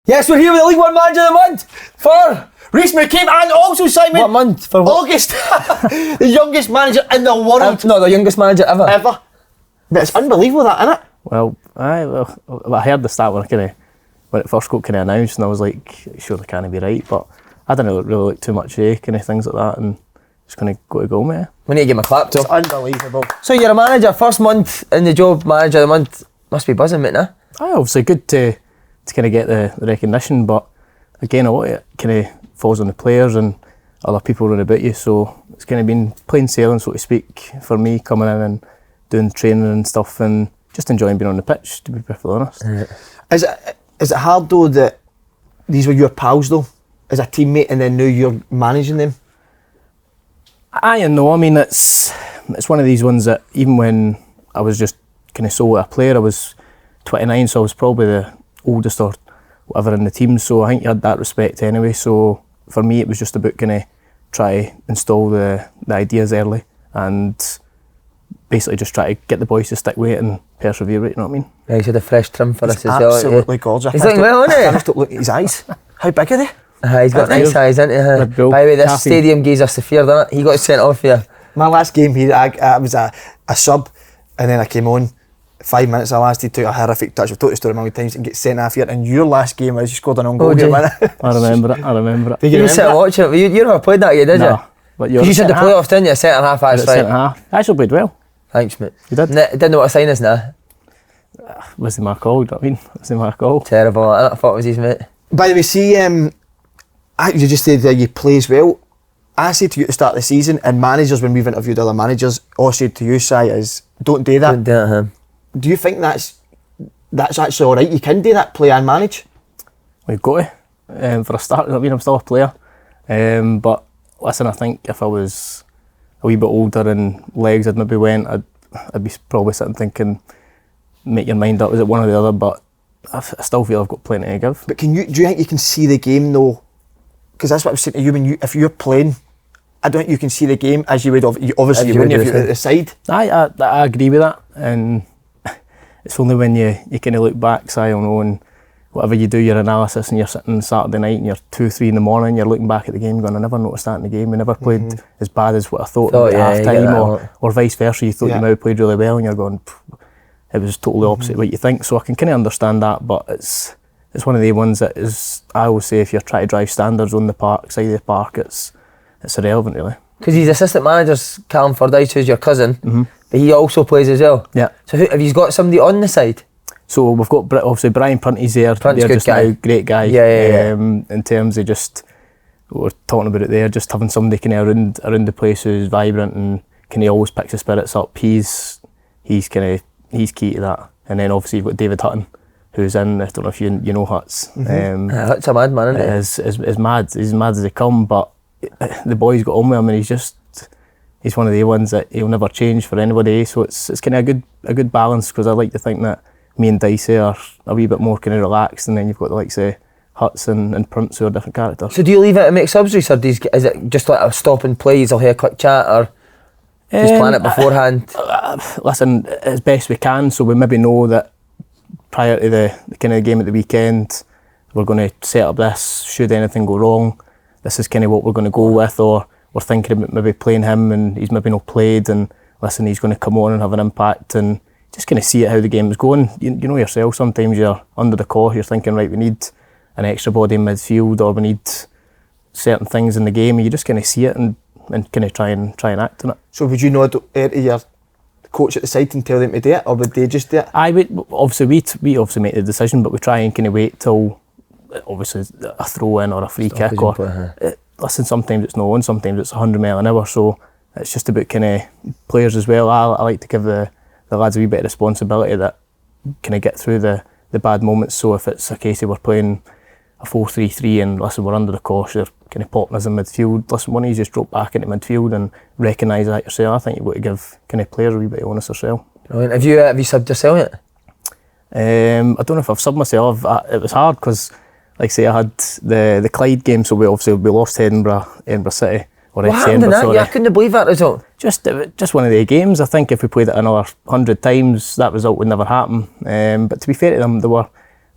Yes, we're here with the League One Manager of the Month for RHYS McCABE, and also Simon. what month? For what? August. The youngest manager in the world. Not the youngest manager ever. But it's unbelievable, that, isn't it? Well, I heard the stat when it first got kind of announced, and I was like, surely can't be right, but I didn't really look too much kind of things like that, and just kind of got to go, mate. We need to give him a clap to. It's unbelievable. So you're a manager, first month in the job, Manager of the Month. Must be buzzing, mate, nah? Aye, obviously good to kind of get the recognition, but again, a lot of it kind of falls on the players and other people around about you, so it's kind of been plain sailing, so to speak, for me coming in and doing training and stuff and just enjoying being on the pitch, to be perfectly honest. Is it hard though that these were your pals though, as a teammate, and then now you're managing them? Aye and no, I mean it's one of these ones that even when I was just kind of solely a player, I was 29, so I was probably the oldest or whatever in the team, so I think you had that respect anyway, so for me it was just about kind of try to install the ideas early and basically just try to get the boys to stick with it and persevere with it, you know what I mean? Yeah, he's had a fresh trim for us as well. Absolutely gorgeous. He's looking well, isn't he? Look at his eyes. How big are they? He's got nice eyes, isn't he? By the way, this stadium gives us the fear, doesn't it? He got sent off here. My last game, I was a sub, and then I came on. 5 minutes I lasted, took a horrific touch. I've told the story many times and get sent off here. And your last game, you scored an own goal. I remember it. You sit watching it. You never played that yet, did you? But you said the playoffs, didn't you? Centre half, that's right. Centre half. I actually played well. Thanks, mate. You did? Didn't know what a sign is now. Was the my call, you know what I mean? Was the my call. Terrible, I thought it was his, mate. By the way, see, you just said that you play as well. I said to you at the start of the season, and managers, when we've interviewed other managers, all said to you, Si, is don't do that. Don't do it, huh? Do you think that's actually alright? You can do that, play and manage? We've got to. For a start, I mean, I'm still a player. But listen, I think if I was a wee bit older and legs had maybe went, I'd be probably sitting thinking, make your mind up, is it one or the other? But I still feel I've got plenty to give. But do you think you can see the game though? Because that's what I was saying to you, if you're playing, I don't think you can see the game as you would, obviously you wouldn't if you're at the side. I agree with that, and it's only when you kind of look back, Si, and whatever you do, your analysis, and you're sitting Saturday night and you're 2-3 in the morning, you're looking back at the game going, I never noticed that in the game, we never played as bad as what I thought at half time, or vice versa, you thought you might have played really well and you're going, it was totally opposite what you think, so I can kind of understand that, but it's one of the ones that is, I always say, if you're trying to drive standards on the park, side of the park, it's irrelevant really. Because his assistant manager's Callum Fordyce, who's your cousin, but he also plays as well. Yeah. So have you got somebody on the side? So we've got obviously Brian Prunty's there. Prunty's good guy. Now, great guy. Yeah. In terms of just what we're talking about it there, just having somebody kind of around the place who's vibrant and kind of always picks the spirits up. He's key to that. And then obviously you've got David Hutton, who's in. I don't know if you know Huts. Hut's a mad man, isn't he? Is mad. He's mad as they come, but the boy's got on with him, and he's one of the ones that he'll never change for anybody. So it's kind of a good balance, because I like to think that me and Dicey are a wee bit more kind of relaxed, and then you've got the likes of Huts and Prunts, who are different characters. So do you leave it to make subsidies, or is it just like a stop and play, you'll hear a quick chat, or just plan it beforehand? Listen, as best we can, so we maybe know that prior to the kind of game at the weekend, we're going to set up this, should anything go wrong, this is kind of what we're going to go with, or we're thinking about maybe playing him and he's maybe not played, and listen, he's going to come on and have an impact, and just kind of see it how the game's going. You know yourself, sometimes you're under the cosh, you're thinking, right, we need an extra body in midfield, or we need certain things in the game, and you just kind of see it and kind of try and act on it. So would you not to your coach at the side and tell them to do it, or would they just do it? We obviously make the decision, but we try and kind of wait till obviously a throw in or a free kick, or listen, sometimes it's no one, sometimes it's 100 mile an hour, so it's just about kind of players as well. I like to give the lads a wee bit of responsibility that kind of get through the bad moments. So if it's a case of we're playing a 4-3-3 and listen, we're under the cosh, they're kind of popping us in midfield, listen, why don't you just drop back into midfield and recognise that yourself? I think you've got to give kind of players a wee bit of onus yourself. Brilliant. Have you subbed yourself yet? I don't know if I've subbed myself. It was hard because, like I say, I had the Clyde game, so we lost Edinburgh City. What happened in that? Yeah, I couldn't believe that result. Just one of the games. I think if we played it another 100 times, that result would never happen. But to be fair to them, they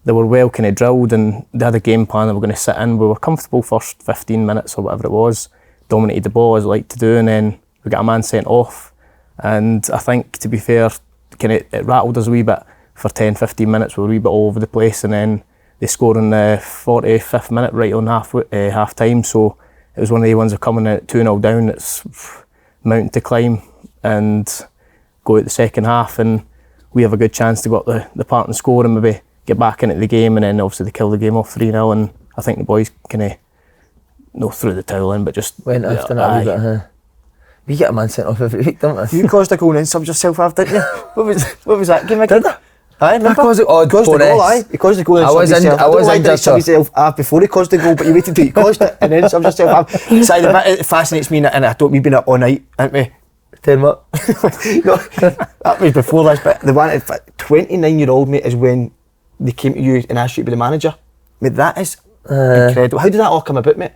they were well kind of drilled, and they had a game plan they were going to sit in. We were comfortable first 15 minutes or whatever it was, dominated the ball as I like to do, and then we got a man sent off. And I think, to be fair, kind of it rattled us a wee bit for 10-15 minutes. We were a wee bit all over the place, and then they scored in the 45th minute right on half time. So it was one of the ones that are coming at 2-0 down. It's mountain to climb and go out the second half, and we have a good chance to go up the park and score and maybe get back into the game, and then obviously they kill the game off 3-0, and I think the boys kind of no threw the towel in, but just went after it a wee bit, huh? We get a man sent off every week, don't we? You caused a goal and subbed yourself off, didn't you? What was that game again? Did I? Aye, remember? I caused it. Oh, He caused the goal, aye. He caused the goal and I was subbed yourself. I was don't like that injured, he subbed himself off before he caused the goal, but you waited till he caused it and then subbed yourself off. So the bit that fascinates me, and I don't, we've been up all night, haven't we? Tell me what? No, that was before this, but the one, 29-year-old, mate, is when they came to you and asked you to be the manager. Mate, that is incredible. How did that all come about, mate?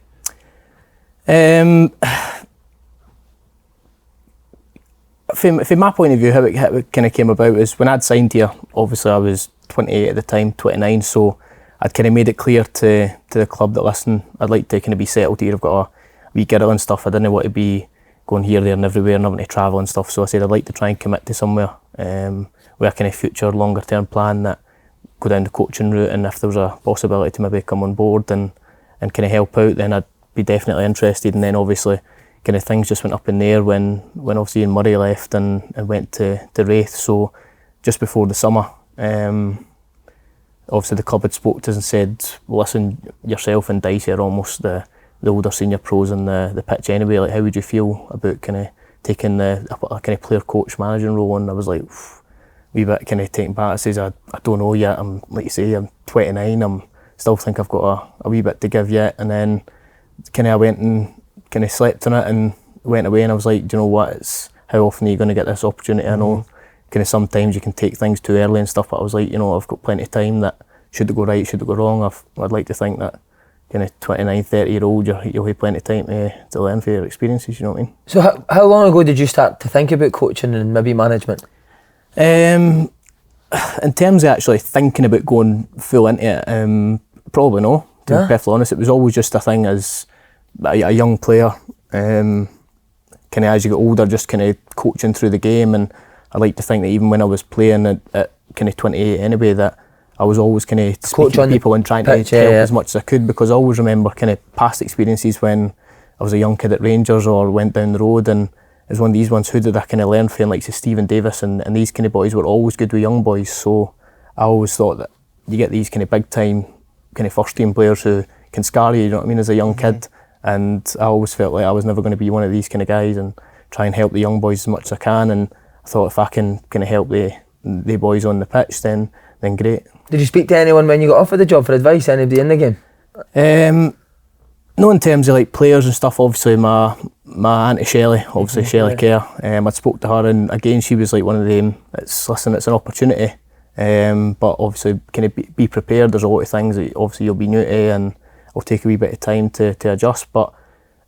From my point of view, how it kind of came about is when I'd signed here, obviously I was 28 at the time, 29, so I'd kind of made it clear to the club that, listen, I'd like to kind of be settled here. I've got a wee girl and stuff. I didn't want to be going here, there and everywhere and having to travel and stuff, so I said I'd like to try and commit to somewhere with a kind of future longer term plan, that go down the coaching route, and if there was a possibility to maybe come on board and kind of help out, then I'd be definitely interested. And then obviously kind of things just went up in the air when obviously Ian Murray left and went to RHYS. So just before the summer, obviously the club had spoke to us and said, well, listen, yourself and Dicey are almost the older senior pros on the pitch anyway, like how would you feel about kind of taking a kind of player coach managing role? And I was like, wee bit kind of taken back. I says, I don't know yet. I'm, like you say, I'm 29. I'm still think I've got a wee bit to give yet. And then kind of I went and kind of slept on it and went away, and I was like, do you know what? It's how often are you going to get this opportunity? I know kind of sometimes you can take things too early and stuff, but I was like, you know, I've got plenty of time. That should it go right, should it go wrong, I'd like to think that kind of 29, 30-year-old, you'll have plenty of time to learn from your experiences, you know what I mean? So how long ago did you start to think about coaching and maybe management? In terms of actually thinking about going full into it, probably no, to be perfectly honest. It was always just a thing as a young player, kind of as you get older, just kind of coaching through the game. And I like to think that even when I was playing at kind of 28 anyway, that I was always kind of speaking to people and trying to help as much as I could, because I always remember kind of past experiences when I was a young kid at Rangers or went down the road, and it was one of these ones, who did I kind of learn from, like Stephen Davis and these kind of boys were always good with young boys. So I always thought that you get these kind of big time kind of first team players who can scar you know what I mean, as a young kid. And I always felt like I was never going to be one of these kind of guys, and try and help the young boys as much as I can. And I thought if I can kind of help the boys on the pitch, then great. Did you speak to anyone when you got offered the job for advice? Anybody in the game? No, in terms of like players and stuff. Obviously my auntie Shelley, obviously Shelley Kerr, I spoke to her, and again she was like one of them, it's an opportunity, but obviously kind of be prepared. There's a lot of things that obviously you'll be new to, and it'll take a wee bit of time to adjust, but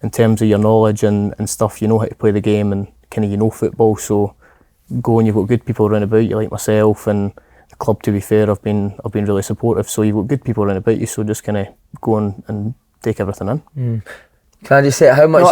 in terms of your knowledge and stuff, you know how to play the game, and kind of you know football, so go and you've got good people around about you like myself, and the club, to be fair, I've been really supportive, so you've got good people around about you, so just kind of go and take everything in. Can I just say how much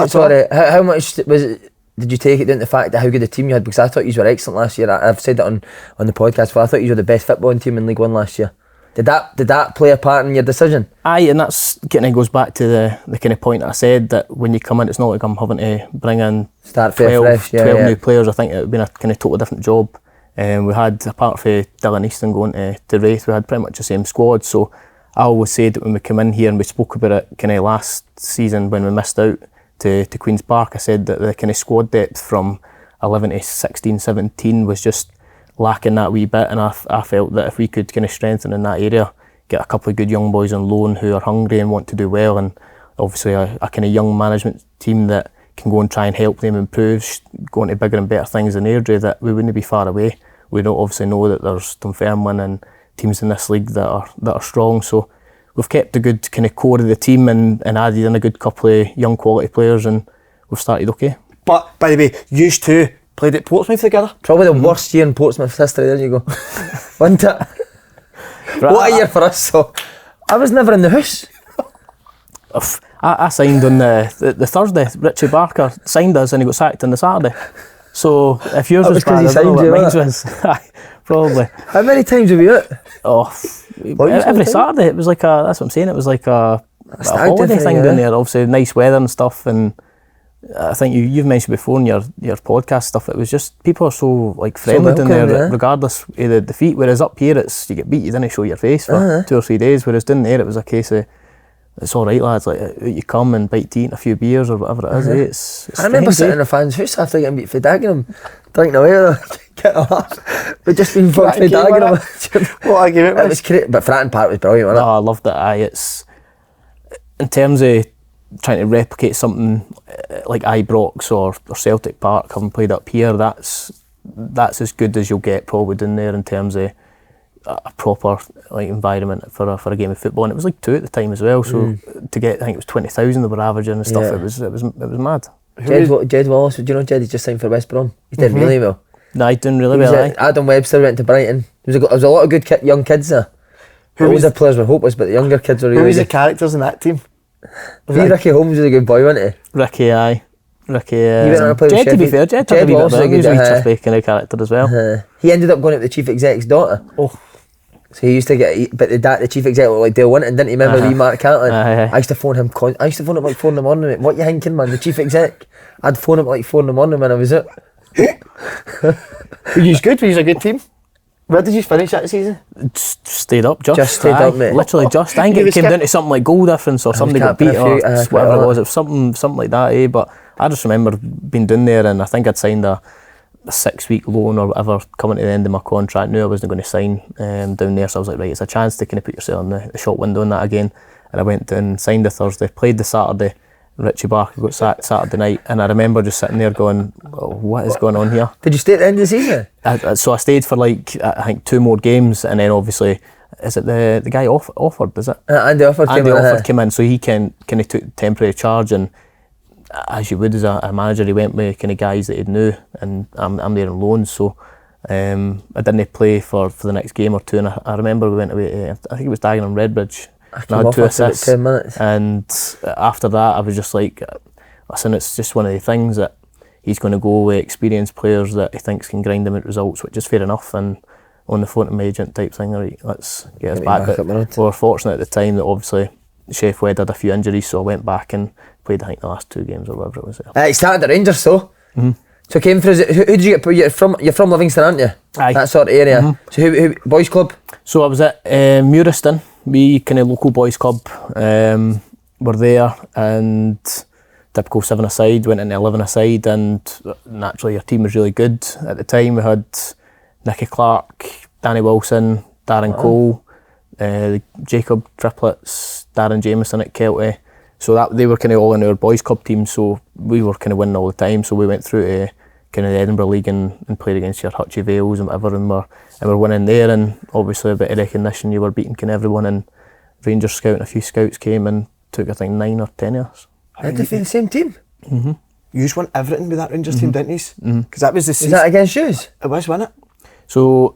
how much was it, did you take it down to the fact that how good a team you had? Because I thought you were excellent last year. I've said that on the podcast, but I thought you were the best footballing team in League One last year. Did that play a part in your decision? Aye, and that's kind of goes back to the kind of point that I said, that when you come in, it's not like I'm having to bring in 12 new players. I think it would have been a kind of totally different job. We had, apart from Dylan Easton going to RHYS, we had pretty much the same squad. So I always said that when we came in here, and we spoke about it kind of last season when we missed out to Queen's Park, I said that the kind of squad depth from 11 to 16, 17 was just lacking that wee bit, and I felt that if we could kind of strengthen in that area, get a couple of good young boys on loan who are hungry and want to do well, and obviously a kind of young management team that can go and try and help them improve, go into bigger and better things in Airdrie, that we wouldn't be far away. We don't obviously know that there's Dunfermline and teams in this league that are strong, so we've kept a good kind of core of the team and added in a good couple of young quality players, and we've started okay. But by the way, you two played at Portsmouth together? Probably the worst year in Portsmouth history, there you go. Wasn't it? What a year for us, so. I was never in the house. I signed on the Thursday. Richie Barker signed us and he got sacked on the Saturday. So if yours was bad, I don't know what mine was. Probably. How many times have you out? Every Saturday. It was like that's what I'm saying, it was like a holiday thing down there. Obviously nice weather and stuff, and I think you've mentioned before in your podcast stuff, it was just, people are so like friendly down there, regardless of the defeat, whereas up here it's, you get beat, you didn't show your face for 2 or 3 days, whereas down there it was a case of, it's alright lads, like you come and bite to eat a few beers or whatever it is. It's I remember sitting in a fan's house after getting beat for Dagenham, drinking away getting a laugh, but just being fucked for Dagenham. What argument it was great, but Fratton Park was brilliant, wasn't it? I loved it. It's, in terms of trying to replicate something like Ibrox or Celtic Park, having played up here, that's as good as you'll get probably down there in terms of a proper like environment for a game of football. And it was like 2 at the time as well, so to get, I think it was 20,000 they were averaging and stuff. It was mad. Jed Wallace, do you know Jed? He's just signed for West Brom. He's doing really well. No, he didn't really well. Adam Webster went to Brighton. There was a lot of good young kids there. The older players were hopeless, but the younger kids were really Who was good. the characters in that team? Ricky Holmes was a good boy, wasn't he? Ricky, aye. Ricky, Jed, to be fair, Jed was a good trustworthy kind of character as well. He ended up going out with the chief exec's daughter. So he used to get, but the chief exec looked like Dale Winton, didn't he? Remember wee Mark Catlin? I used to phone him. I used to phone him like 4 in the morning. Mate. What you thinking, man? The chief exec. I'd phone him like 4 in the morning when I was out. Were you good? Were you a good team? Where did you finish that season? Stayed up, just stayed up, mate. Literally just. I think it came down to something like goal difference or somebody got beat or whatever it was. It was something like that, But I just remember being down there, and I think I'd signed a 6-week loan or whatever coming to the end of my contract. Knew I wasn't going to sign down there, so I was like, right, it's a chance to kind of put yourself in the shop window and that again. And I went down, signed the Thursday, played the Saturday. Richie Barker got sacked Saturday night, and I remember just sitting there going, what is going on here? Did you stay at the end of the season? So I stayed for like, I think 2 more games, and then obviously, is it the guy offered, is it? Andy Offord came in, so he kind of took temporary charge, and as you would as a manager, he went with kind of guys that he knew, and I'm there on loan, so I didn't play for the next game or 2, and I remember we went away, I think it was Dagenham Redbridge. I had 2 assists, 10 minutes. And after that I was just like, listen, it's just one of the things that he's going to go with experienced players that he thinks can grind them out results, which is fair enough, and on the phone to my agent type thing, right, let's get us back. But we were fortunate at the time that obviously Chef Wed had a few injuries, so I went back and played I think the last 2 games or whatever it was. He started at Rangers, so came through. Who did you get? You're from Livingston, aren't you? Aye. That sort of area. So who boys club? So I was at Muirston, we kind of local boys club. Were there, and typical 7-a-side, went into 11-a-side, and naturally your team was really good at the time. We had Nicky Clark, Danny Wilson, Darren Cole, Jacob triplets, Darren Jameson at Kelty. So that they were kind of all in our boys club team, so we were kind of winning all the time. So we went through to kind of the Edinburgh League and played against your Hutchie Vales and whatever, and we're winning there, and obviously a bit of recognition, you were beating kind of everyone, and Rangers scout and a few scouts came and took I think 9 or 10 of us. Did they feel the same team? You just won everything with that Rangers team, didn't you? Because that was the season. Was that against yous? It was, wasn't it? So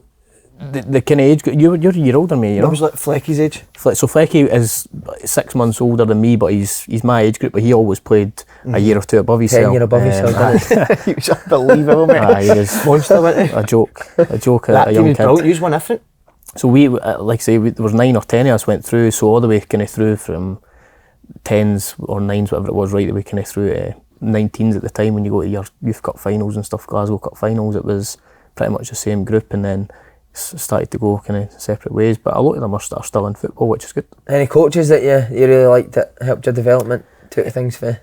the kind of age, you're a year older than me, you know? That was like Flecky's age. So Flecky is 6 months older than me, but he's my age group, but he always played a year or 2 above himself. 10 years above himself, He was unbelievable, mate. He was monster, wasn't he? a joke that a young kid. Brilliant. You won everything. So we, like I say, there was 9 or 10 of us went through, so all the way kind of through from 10s or 9s, whatever it was, right the way kind of through 19s at the time when you go to your youth cup finals and stuff, Glasgow Cup finals, it was pretty much the same group, and then started to go kind of separate ways, but a lot of them are still in football, which is good. Any coaches that you really liked that helped your development, took things for?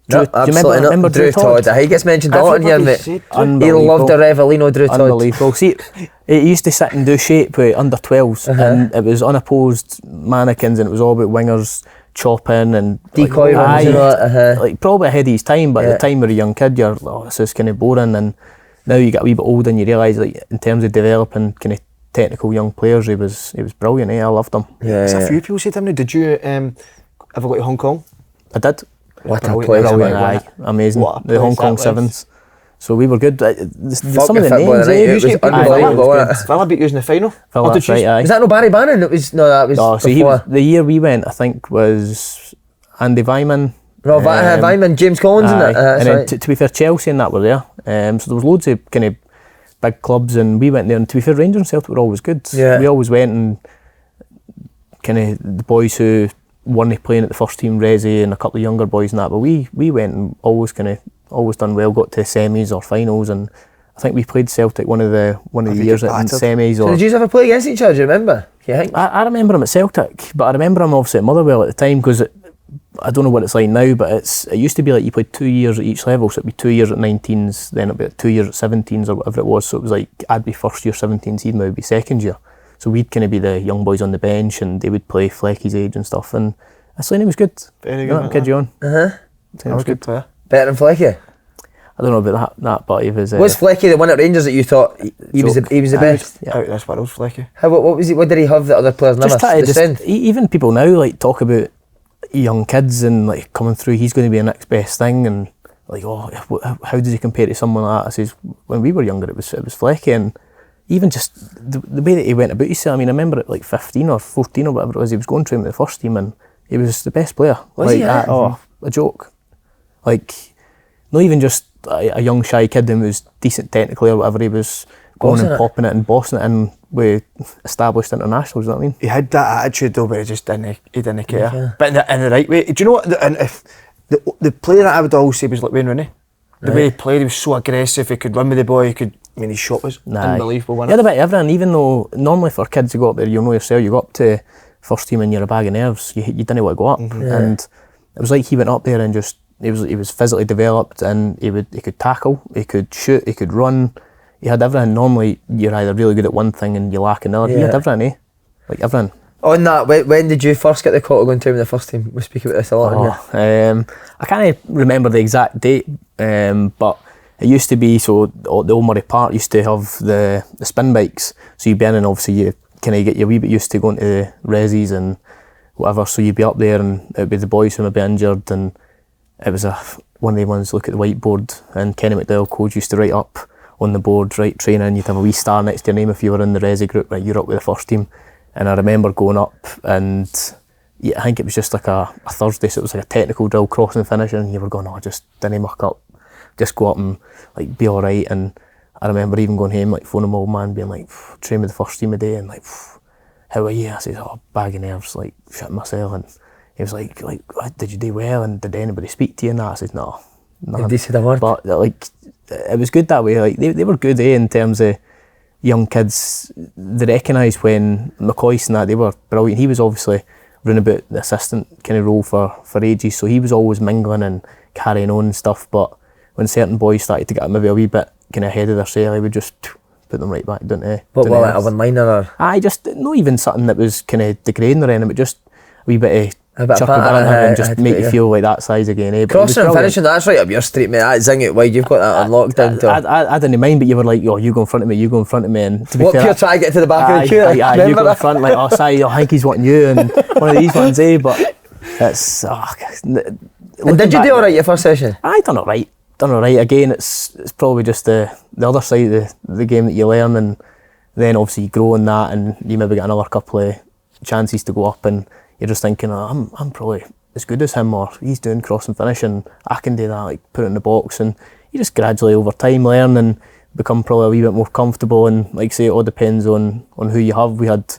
Drew, do you remember Drew Todd? He gets mentioned a lot in here, mate. He loved the Revelino, Drew Todd. Unbelievable. See, he used to sit and do shape with under 12s, and it was unopposed mannequins, and it was all about wingers chopping and decoy runs and all that. Like probably ahead of his time, but at the time when you're a young kid, you're this is kind of boring, and now you get a wee bit older and you realise like in terms of developing kind of technical young players, he was brilliant. I loved him. There's a few people said to him, did you ever go to Hong Kong? I did. What a place, amazing. The Hong Kong Sevens. So we were good. Some of the football names, tonight, it was unbelievable. Villa beat you in the final. Villa, that's right, aye. Was that no Barry Bannon? That was No, so before. the year we went, I think, was Andy Vyman. Vyman, James Collins, and and then to be fair, Chelsea and that were there. So there was loads of kind of big clubs, and we went there. And to be fair, Rangers and Celtic were always good. Yeah. We always went, and kind of the boys who weren't playing at the first team, Resi, and a couple of younger boys and that. But we went and always done well. Got to semis or finals, and I think we played Celtic one of the years in semis. So did you ever play against each other? Do you remember? I remember him at Celtic, but I remember him obviously at Motherwell at the time, because I don't know what it's like now, but it used to be like you played 2 years at each level, so it'd be 2 years at 19s, then it'd be 2 years at 17s or whatever it was. So it was like I'd be first year 17s, he'd maybe be second year. So we'd kind of be the young boys on the bench, and they would play Flecky's age and stuff. And Slaney was good. Very good. Kid you on. He was a good player. Better than Flecky? I don't know about that, but he was. Was Flecky the one at Rangers that you thought he was the best? Out of this world, Flecky. What was he? What did he have that other players never? Even people now like talk about young kids and like coming through. He's going to be the next best thing, and like, oh, how does he compare to someone like that? I says, when we were younger, it was Flecky, and even just the way that he went about himself. I mean, I remember at like 15 or 14 or whatever it was, he was going to him with the first team, and he was the best player. Was he? A joke. Like, not even just a young shy kid who was decent technically or whatever. He was going and popping it and bossing it in with established internationals. You know what I mean? He had that attitude though, where he didn't care. Yeah. But in the right way. Do you know what? And if the player that I would always say was like Wayne Rooney. The way he played, he was so aggressive. He could run with the ball. His shot was unbelievable. He had a bit of everything. Even though normally for kids to go up there, you know yourself, you go up to first team and you're a bag of nerves. You didn't want to go up, and it was like he went up there and just he was physically developed, and he could tackle, he could shoot, he could run. He had everything. Normally you're either really good at one thing and you lack another. He had everything, like everything. On that, when did you first get the call to go into the first team? We speak about this a lot. I can't remember the exact date, but it used to be, so the Old Murray Park used to have the spin bikes, so you'd be in, and obviously you kind of get your wee bit used to going to the resis and whatever, so you'd be up there and it would be the boys who might be injured, and it was one of the ones, look at the whiteboard, and Kenny McDowell coach used to write up on the board, right, training, you'd have a wee star next to your name if you were in the resi group, right, you're up with the first team. And I remember going up, and I think it was just like a Thursday, so it was like a technical drill, crossing and finishing, and you were going, oh, just didn't muck up, just go up and like be alright. And I remember even going home, like phoning my old man, being like, train with the first team a day, and like, how are you? I said, oh, bag of nerves, like shitting myself. And he was like, did you do well? And did anybody speak to you? And that? I said, no. Did they say the word? But like, it was good that way. Like they were good, in terms of young kids. They recognised when McCoy and that, they were brilliant. He was obviously running about the assistant kind of role for ages, so he was always mingling and carrying on and stuff. But when certain boys started to get maybe a wee bit kind of ahead of themselves, he would just put them right back, didn't he? What, like a one-liner or? Aye, just not even something that was kind of degrading or anything, but just a wee bit of chuck and just make you feel like that size again. Crossing and finishing, that's right up your street, mate. That zing it wide, you've got that on lockdown. I didn't mind, but you were like, oh, you go in front of me, you go in front of me. And to be fair, pure try to get to the back of the queue. You go in front, like, oh, sorry, I think he's wanting you, and one of these ones, but it's... and did you do alright your first session? I done alright. Again, it's probably just the other side of the game that you learn, and then obviously you grow in that, and you maybe get another couple of chances to go up, and you're just thinking, oh, I'm probably as good as him, or he's doing cross and finish, and I can do that, like put it in the box. And you just gradually over time learn and become probably a wee bit more comfortable. And like I say, it all depends on who you have. We had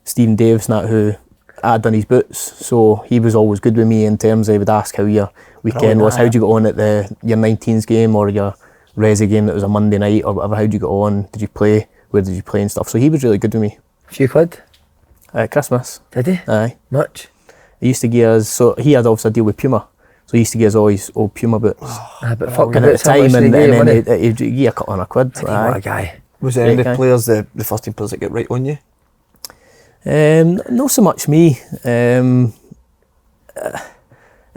Stephen Davis and that, who had done his boots, so he was always good with me in terms of, he would ask how your weekend was, how'd you get on at your 19s game or your resi game that was a Monday night or whatever, how'd you get on, did you play, where did you play and stuff. So he was really good with me. Few quid? Christmas. Did he? Aye. Much? He used to give us, so he had obviously a deal with Puma, so he used to give us all his old Puma boots. But fuck and boots, at the time, and then he'd give a couple of quid. What a guy. Was there any players, the first team players that get right on you? Not so much me. It's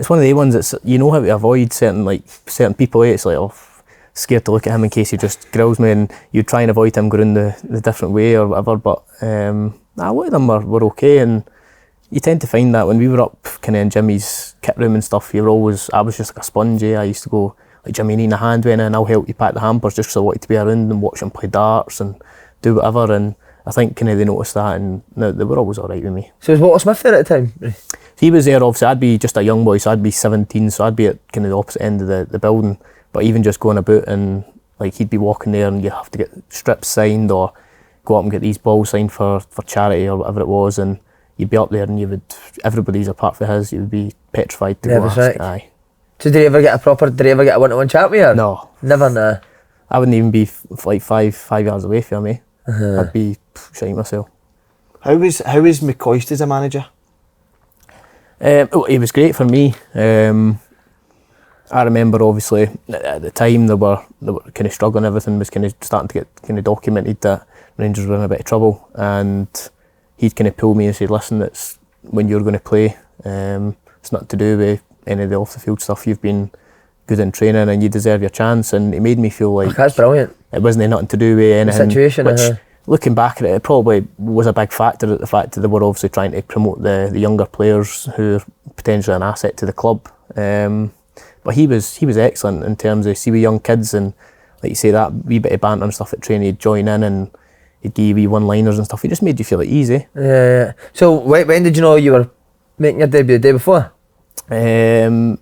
one of the ones that's, you know how to avoid certain people. It's like, oh, scared to look at him in case he just grills me, and you try and avoid him going the different way or whatever. But a lot of them were okay, and you tend to find that when we were up kind of in Jimmy's kit room and stuff, I was just like a sponge. I used to go like, do you mean, in a hand went in, I'll help you pack the hampers, just because I wanted to be around and watch him play darts and do whatever. And I think kind of they noticed that, and they were always all right with me. So was Walter Smith there at the time? He was there, obviously. I'd be just a young boy, so I'd be 17, so I'd be at kind of the opposite end of the building. But even just going about, and like, he'd be walking there and you have to get strips signed or go up and get these balls signed for charity or whatever it was, and you'd be up there and everybody's apart from his, you would be petrified to go ask. Right. Aye. So did he ever get a one-to-one chat with you? No. Never, nah. I wouldn't even be like five yards away from me. I'd be shitting myself. How was McCoist as a manager? He was great for me. I remember, obviously, at the time they were kind of struggling. Everything was kind of starting to get kind of documented that Rangers were in a bit of trouble, and he'd kind of pull me and say, "Listen, it's when you're going to play. It's not to do with any of the off the field stuff. You've been good in training, and you deserve your chance." And it made me feel like that's brilliant. It wasn't nothing to do with anything. The situation, which, looking back at it, it probably was a big factor at the fact that they were obviously trying to promote the younger players who are potentially an asset to the club. But he was excellent in terms of, see, with young kids, and like you say, that wee bit of banter and stuff at training, he'd join in and he'd give you wee one-liners and stuff. He just made you feel like easy. Yeah. So when did you know you were making your debut? The day before? I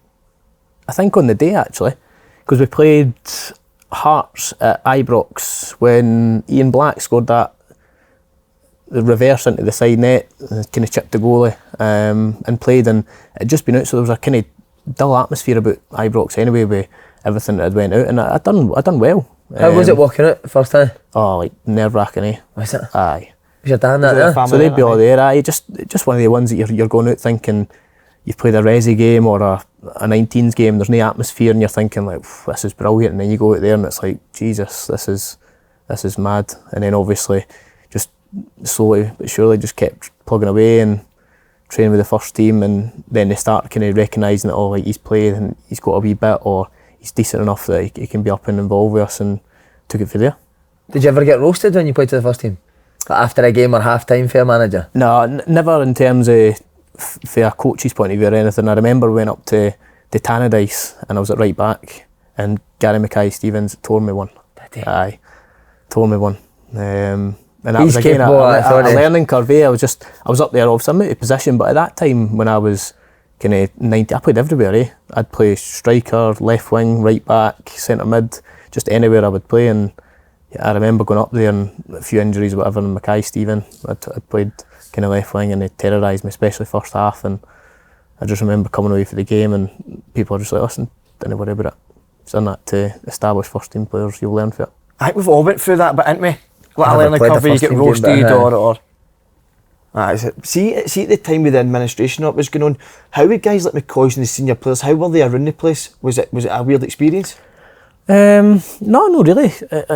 think on the day, actually, because we played Hearts at Ibrox when Ian Black scored the reverse into the side net, kind of chipped the goalie, and played, and it'd just been out, so there was a kind of dull atmosphere about Ibrox anyway with everything that had went out, and I done well. How was it walking out first time? Oh, like nerve-wracking, eh? Was it? Aye. Was your dad there? So they'd be all there, aye. Just one of the ones that you're going out thinking you've played a resi game or a 19s game, there's no atmosphere, and you're thinking like, this is brilliant, and then you go out there and it's like, Jesus, this is mad. And then obviously just slowly but surely just kept plugging away and training with the first team, and then they start kind of recognising that, oh, like, he's played and he's got a wee bit, or he's decent enough that he can be up and involved with us, and took it for there. Did you ever get roasted when you played to the first team? After a game or half time for a manager? No, never in terms of for a coach's point of view or anything. I remember we went up to Tannadice and I was at right back, and Gary Mackay-Stevens tore me one. Did he? Aye, tore me one. And that was again a learning curve. I was up there, obviously I'm out of position, but at that time when I was kind of 90, I played everywhere. I'd play striker, left wing, right back, centre mid, just anywhere I would play. And I remember going up there and a few injuries or whatever, and Mackay-Stephen, I'd played kind of left wing, and they terrorised me, especially first half. And I just remember coming away for the game and people were just like, listen, don't worry about it. It's done that to establish first team players, you'll learn from it. I think we've all went through that bit, haven't we? Like a learning curve where you get roasted or see at the time with the administration that was going on, how were guys like McCoy and the senior players, how were they around the place? Was it a weird experience? No, really.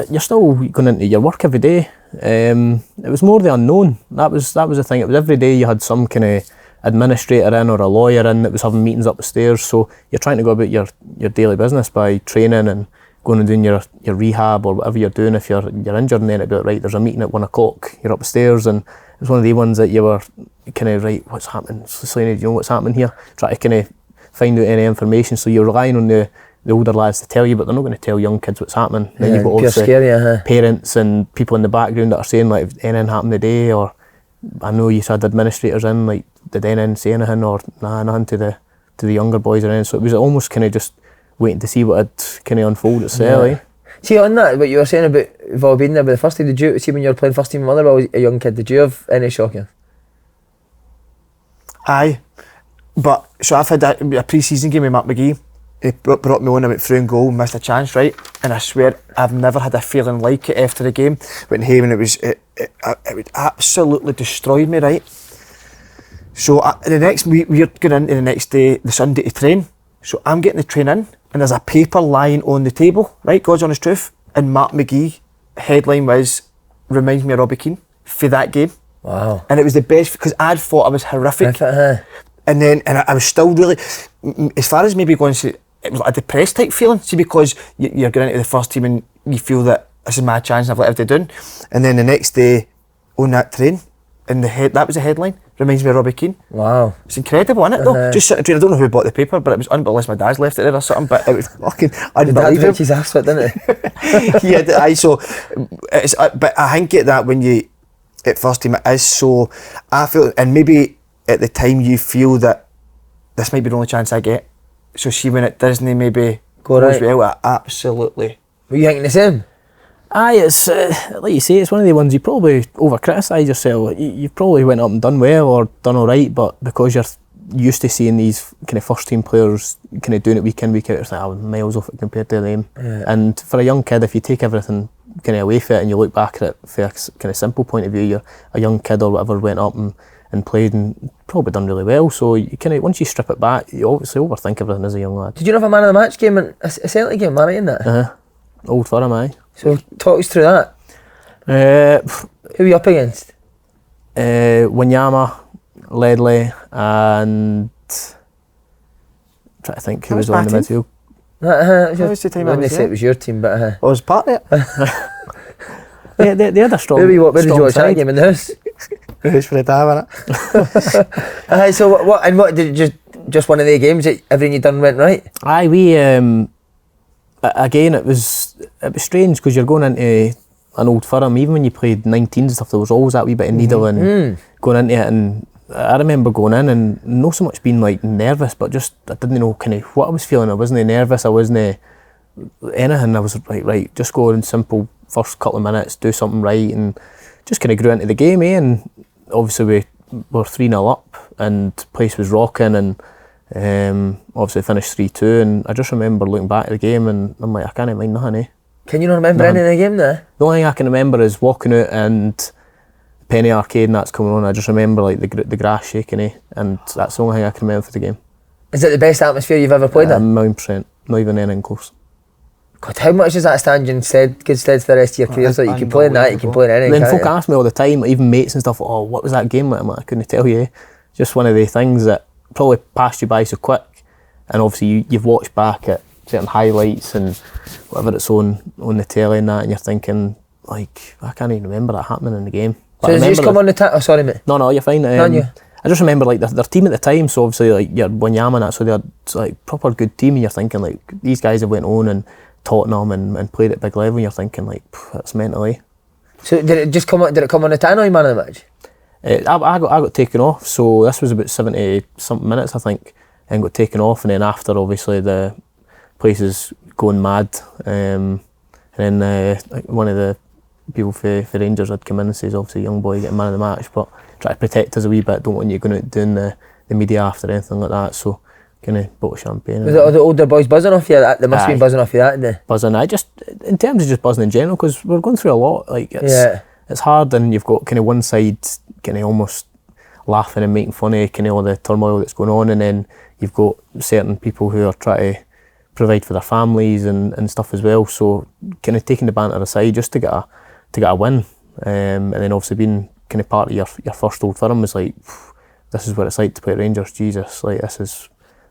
You're still going into your work every day. It was more the unknown. That was the thing. It was every day you had some kind of administrator in or a lawyer in that was having meetings up the stairs. So you're trying to go about your daily business by training and going and doing your rehab or whatever you're doing if you're injured, and then it'd be like, right, there's a meeting at 1 o'clock, you're upstairs, and it was one of the ones that you were kind of, right, what's happening? Slaney, do you know what's happening here? Try to kind of find out any information, so you're relying on the older lads to tell you, but they're not going to tell young kids what's happening. Then you've got obviously parents and people in the background that are saying, like, if anything happened today, or I know you had administrators in, like, did anything say anything, or nah, nothing to the younger boys or anything. So it was almost kind of just waiting to see what had kind of unfold itself. See, on that, what you were saying about Vol being there with the first team, did you see when you were playing first team with Motherwell as a young kid, did you have any shocking? Aye, but so I've had a pre-season game with Matt McGee. He brought me on, I went through and goal, missed a chance, right? And I swear I've never had a feeling like it after the game. Went here and it absolutely destroyed me, right? So the next we're going into the next day, the Sunday, to train. So I'm getting the train in, and there's a paper lying on the table, right? God's honest truth. And Matt McGee, headline was, reminds me of Robbie Keane for that game. Wow. And it was the best, because I'd thought I was horrific. And I was still really, as far as maybe going to, it was like a depressed type feeling, see, because you're going into the first team and you feel that this is my chance and I've let everything down. And then the next day on that train, and that was the headline. Reminds me of Robbie Keane. Wow. It's incredible, isn't it, though? Just sitting, I don't know who bought the paper, but it was unbelievable. My dad's left it there or something, but it was fucking unbelievable. Dad his ass, didn't it? Yeah, so, but I think that when you, at first team, it is so, I feel, and maybe at the time you feel that this might be the only chance I get. So see, when at Disney maybe goes well, I absolutely. Were you thinking the same? Aye, it's like you say, it's one of the ones you probably over criticise yourself. You probably went up and done well or done alright, but because you're used to seeing these kind of first team players kind of doing it week in, week out, it's like I was miles off it compared to them. Yeah. And for a young kid, if you take everything kind of away from it and you look back at it from a kind of simple point of view, you're a young kid or whatever went up and played and probably done really well. So you kind of, once you strip it back, you obviously overthink everything as a young lad. Did you have a man of the match game and a Celtic game, am I right in that? Old Firm, aye. So talk us through that. Who were you up against? Wanyama, Ledley, and I'm trying to think who was on the midfield. That was the time I was there. It was your team, but I was part of they it. had a strong. Where did you watch that game in the house? Who's for the dab, innit? So what did you just one of the games that everything you done went right? Aye, we again it was strange because you're going into an Old Firm. Even when you played 19s and stuff, there was always that wee bit of needle and going into it. And I remember going in and not so much being like nervous, but just I didn't know kind of what I was feeling. I wasn't nervous. I wasn't anything. I was like, right, just go in simple first couple of minutes, do something right, and just kind of grew into the game, And obviously we were 3-0 up, and the place was rocking, and obviously finished 3-2. And I just remember looking back at the game, and I'm like, I can't mind nothing. Can you not remember any of the game there? The only thing I can remember is walking out and Penny Arcade and that's coming on. I just remember like the grass shaking, and that's the only thing I can remember for the game. Is it the best atmosphere you've ever played in? 1,000,000%, not even anything close. God, how much does that stand you in good stead for the rest of your career? So you can play in that, you can play in anything. Then folk ask me all the time, even mates and stuff, oh, what was that game like? I'm like, I couldn't tell you. Just one of the things that probably passed you by so quick, and obviously you've watched back at certain highlights and whatever it's on the telly and that, and you're thinking, like, I can't even remember that happening in the game. But so did you just come on the oh, sorry mate. No, you're fine. I just remember like their team at the time, so obviously like you're Wanyama and that, so they're like proper good team, and you're thinking like these guys have went on and Tottenham and played at big level, and you're thinking like that's mentally. So did it come on the tannoy man of the match? I got taken off, so this was about 70 something minutes I think, and got taken off, and then after obviously the place is going mad, and then one of the people for Rangers had come in and says obviously young boy getting man of the match, but try to protect us a wee bit, don't want you going out doing the media after anything like that, so kind of bottle of champagne. Was it all the older boys buzzing off you? They must have been buzzing off you that day. Buzzing, just in terms of just buzzing in general, because we're going through a lot, like it's hard, and you've got kind of one side kind of almost laughing and making fun of kind of all the turmoil that's going on, and then you've got certain people who are trying to provide for their families and stuff as well, so kind of taking the banter aside just to get a win, and then obviously being kind of part of your first Old Firm was like, this is what it's like to play at Rangers, Jesus, like this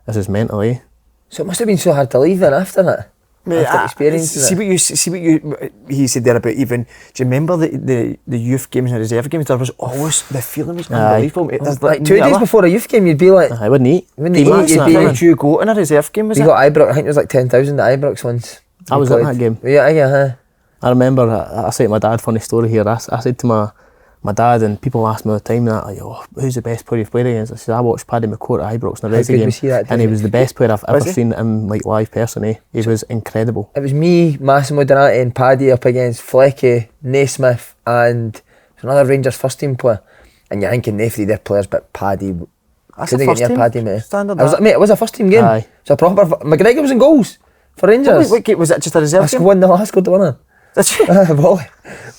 is mentally. So it must have been so hard to leave then after that. Mate, see what he said there about even. Do you remember the youth games and the reserve games? There was always the feeling was unbelievable. Like 2 days before a youth game, you'd be like, I wouldn't eat. You'd be. Did you go in a reserve game? We got Ibrox. I think there was like 10,000 at Ibrox once. I was at that game. Yeah. I remember. I said to my dad, funny story here. I said to my dad, and people ask me all the time that, like, oh, who's the best player you've played against? I said, I watched Paddy McCourt at Ibrox in a Resi game, and he was the best player I've ever seen in like live person. He was incredible. It was me, Massimo Donati and Paddy up against Flecky, Naismith and another Rangers first team player, and you're thinking they three their players, but Paddy couldn't get near Paddy, mate. It was a first team game. Aye. So a proper McGregor was in goals for Rangers. What game was it? Just a reserve game? 1-0, I scored the winner.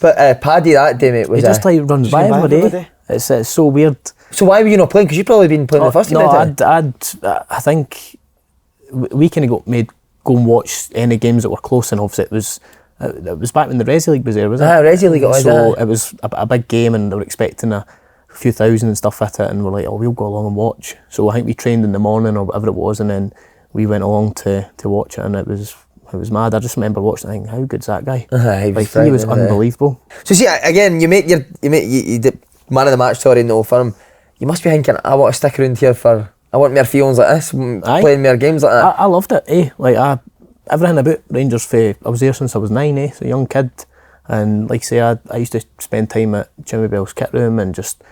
But Paddy that day, mate, was he just like runs by every day. It's so weird. So why were you not playing? Because you've probably been playing the first team. No, I think we kind of go and watch any games that were close, and obviously it was back when the Resi League was there, wasn't it? Resi League. So it was a big game, and they were expecting a few thousand and stuff with it, and we're like, oh, we'll go along and watch. So I think we trained in the morning or whatever it was, and then we went along to watch it, and it was mad. I just remember watching it thinking, how good's that guy? He was unbelievable. So see, again, you man of the match story in the Old Firm, you must be thinking, I want to stick around here I want more feelings like this, playing more games like that. I loved it, like everything about Rangers, I was there since I was 9, so a young kid, and like I say, I used to spend time at Jimmy Bell's kit room and just,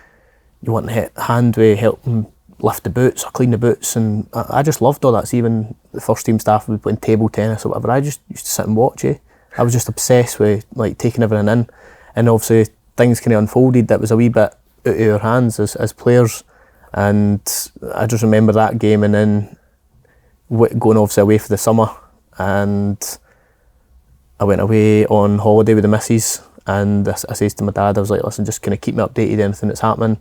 you want to hand with help them lift the boots or clean the boots, and I just loved all that. So even the first team staff would play table tennis or whatever, I just used to sit and watch it. I was just obsessed with like taking everything in, and obviously things kind of unfolded that was a wee bit out of our hands as players, and I just remember that game, and then going obviously away for the summer, and I went away on holiday with the missus, and I says to my dad, I was like, listen, just kind of keep me updated anything that's happening.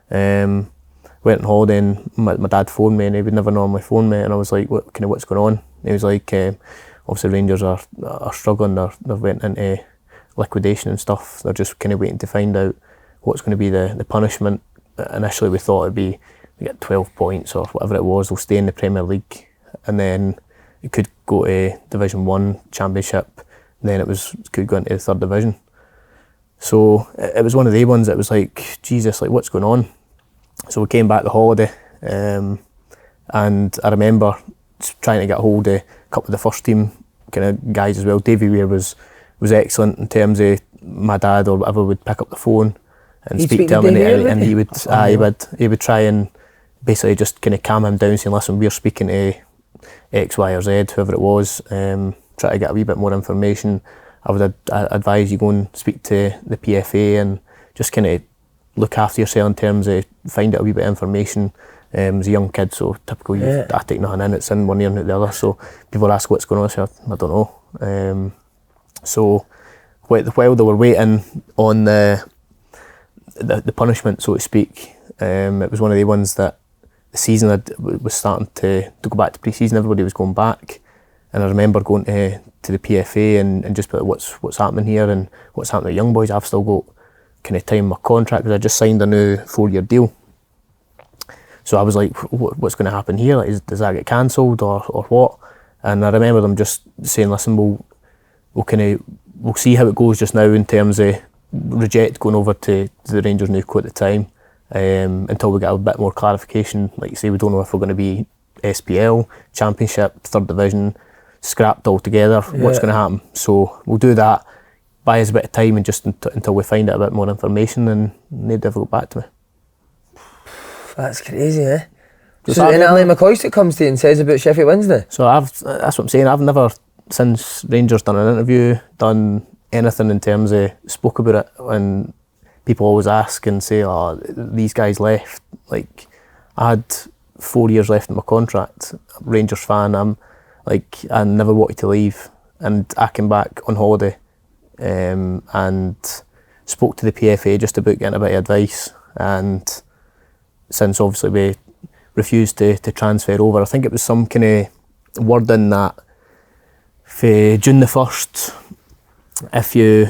Went on holiday, and my dad phoned me, and he would never normally phone me, and I was like, what's going on? And he was like, obviously Rangers are struggling, they've went into liquidation and stuff, they're just kind of waiting to find out what's going to be the punishment. Initially we thought it'd be, we get 12 points or whatever it was, they'll stay in the Premier League, and then it could go to Division 1 Championship, and then it could go into the 3rd Division. So it was one of the ones that was like, Jesus, like what's going on? So we came back the holiday, and I remember trying to get hold of a couple of the first team kind of guys as well. Davy Weir was excellent in terms of my dad or whatever would pick up the phone and speak to him, and he would try and basically just kind of calm him down, saying, listen, we're speaking to X, Y or Z, whoever it was, try to get a wee bit more information. I would advise you go and speak to the PFA and just kind of look after yourself in terms of find out a wee bit of information. As a young kid, so typical, I take nothing in, it's in one ear and out the other, so people ask what's going on, so I don't know. So while they were waiting on the punishment, so to speak, it was one of the ones that the season was starting to go back to pre-season, everybody was going back, and I remember going to the PFA and just put what's happening here and what's happening with young boys. I've still got kind of time in my contract because I just signed a new 4-year deal. So I was like, what's going to happen here? Like, does that get cancelled or what? And I remember them just saying, listen, we'll see how it goes just now in terms of reject going over to the Rangers Nuco at the time, until we get a bit more clarification. Like you say, we don't know if we're going to be SPL, Championship, 3rd Division, scrapped altogether. What's going to happen? So we'll do that, buy us a bit of time, and just until we find out a bit more information, and they'd ever got back to me. That's crazy, eh? So and Ali McCoist comes to you and says about Sheffield Wednesday. So that's what I'm saying. I've never, since Rangers done an interview, done anything in terms of spoke about it. And people always ask and say, "Oh, these guys left." Like, I had 4 years left in my contract. Rangers fan, I never wanted to leave, and I came back on holiday, and spoke to the PFA just about getting a bit of advice, and since obviously we refused to transfer over, I think it was some kind of wording that for June the 1st, if you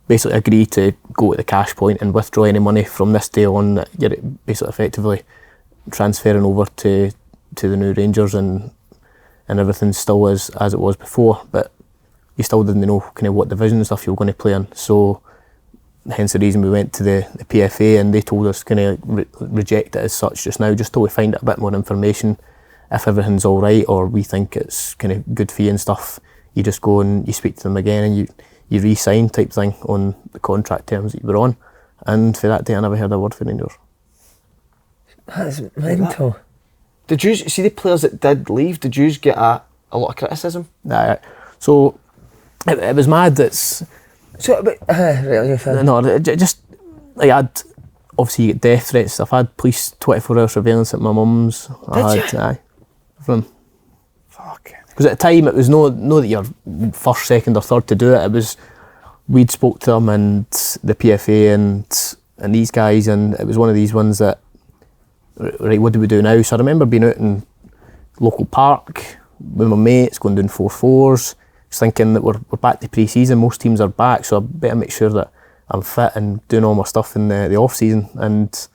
basically agree to go to the cash point and withdraw any money from this day on, that you're basically effectively transferring over to the new Rangers, and everything still is as it was before, but you still didn't know kind of what division and stuff you were going to play in. So hence the reason we went to the PFA, and they told us kind of reject it as such just now, just till we find out a bit more information. If everything's all right, or we think it's kind of good for you and stuff, you just go and you speak to them again, and you re-sign type thing on the contract terms that you were on. And for that day, I never heard a word from Rangers. That's mental. Did you see the players that did leave? Did you get a lot of criticism? Nah, so it was mad. That's so. But, right, no, just like I'd obviously you get death threats. I've had police 24-hour surveillance at my mum's. Did you? Aye, from. Fuck. Because at the time it was no that you're first, second, or third to do it. It was we'd spoke to them and the PFA and these guys, and it was one of these ones that. Right, what do we do now? So I remember being out in local park with my mates, going down 4-4s, just thinking that we're back to pre-season, most teams are back, so I better make sure that I'm fit and doing all my stuff in the off-season. And